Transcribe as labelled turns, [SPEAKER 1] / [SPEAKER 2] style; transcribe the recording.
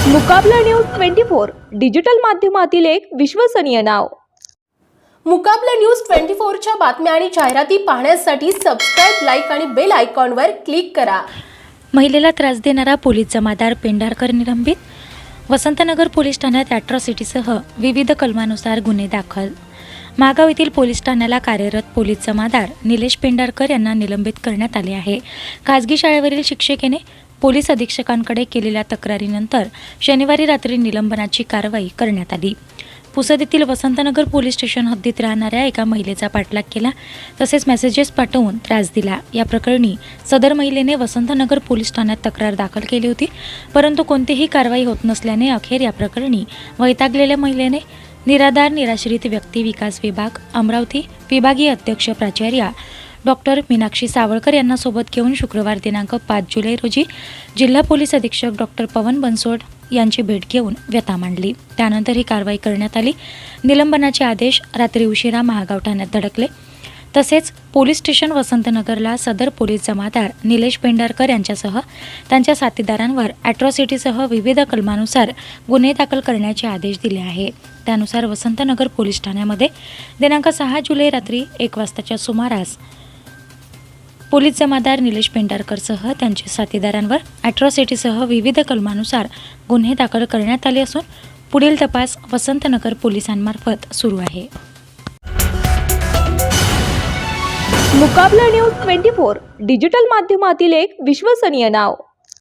[SPEAKER 1] मुकाबला news 24 digital माध्यमातील एक विश्वसनीय नाव।
[SPEAKER 2] मुकाबला न्यूज 24 च्या बातम्या आणि जाहिराती पाहण्यासाठी सबस्क्राइब, लाईक आणि बेल आयकॉनवर क्लिक करा।
[SPEAKER 3] महिलेला त्रास देणारा पोलीस जमादार पेंढारकर निलंबित। वसंतनगर पोलीस ठाण्यात ॲट्रॉसिटीसह विविध कलमानुसार गुन्हे दाखल। मागाव येथील पोलीस ठाण्याला कार्यरत पोलीस जमादार निलेश पेंढारकर यांना निलंबित करण्यात आले आहे। खासगी शाळेवरील शिक्षिकेने पोलीस अधीक्षकांकडे केलेल्या तक्रारीनंतर शनिवारी रात्री निलंबनाची कारवाई करण्यात आली। पुसद येथील वसंतनगर पोलीस स्टेशन हद्दीत राहणाऱ्या एका महिलेचा पाठलाग केला, तसेच मेसेजेस पाठवून त्रास दिला। या प्रकरणी सदर महिलेने वसंतनगर पोलीस ठाण्यात तक्रार दाखल केली होती, परंतु कोणतीही कारवाई होत नसल्याने अखेर या प्रकरणी वैतागलेल्या महिलेने निराधार निराश्रित व्यक्ती विकास विभाग अमरावती विभागीय अध्यक्ष प्राचार्या डॉक्टर मीनाक्षी सावळकर यांना सोबत घेऊन शुक्रवार दिनांक 5 जुलै रोजी जिल्हा पोलीस अधीक्षक डॉक्टर पवन बनसोड यांची भेट घेऊन व्यथा मांडली। त्यानंतर ही कारवाई करण्यात आली। निलंबनाचे आदेश रात्री उशिरा महागाव ठाण्यात धडकले। तसेच पोलीस स्टेशन वसंतनगरला सदर पोलीस जमादार निलेश पेंढारकर यांच्यासह त्यांच्या साथीदारांवर ॲट्रॉसिटीसह विविध कलमानुसार गुन्हे दाखल करण्याचे आदेश दिले आहे। त्यानुसार वसंतनगर पोलीस ठाण्यामध्ये दिनांक 6 जुलै रात्री 1 वाजताच्या सुमारास पोलीस जमादार निलेश पेंढारकरसह त्यांच्या साथीदारांवर ॲट्रॉसिटीसह विविध कलमानुसार गुन्हे दाखल करण्यात आले असून पुढील तपास वसंतनगर पोलिसांमार्फत सुरू आहे।
[SPEAKER 1] मुकाबला न्यूज 24 डिजिटल माध्यमातील एक विश्वसनीय नाव।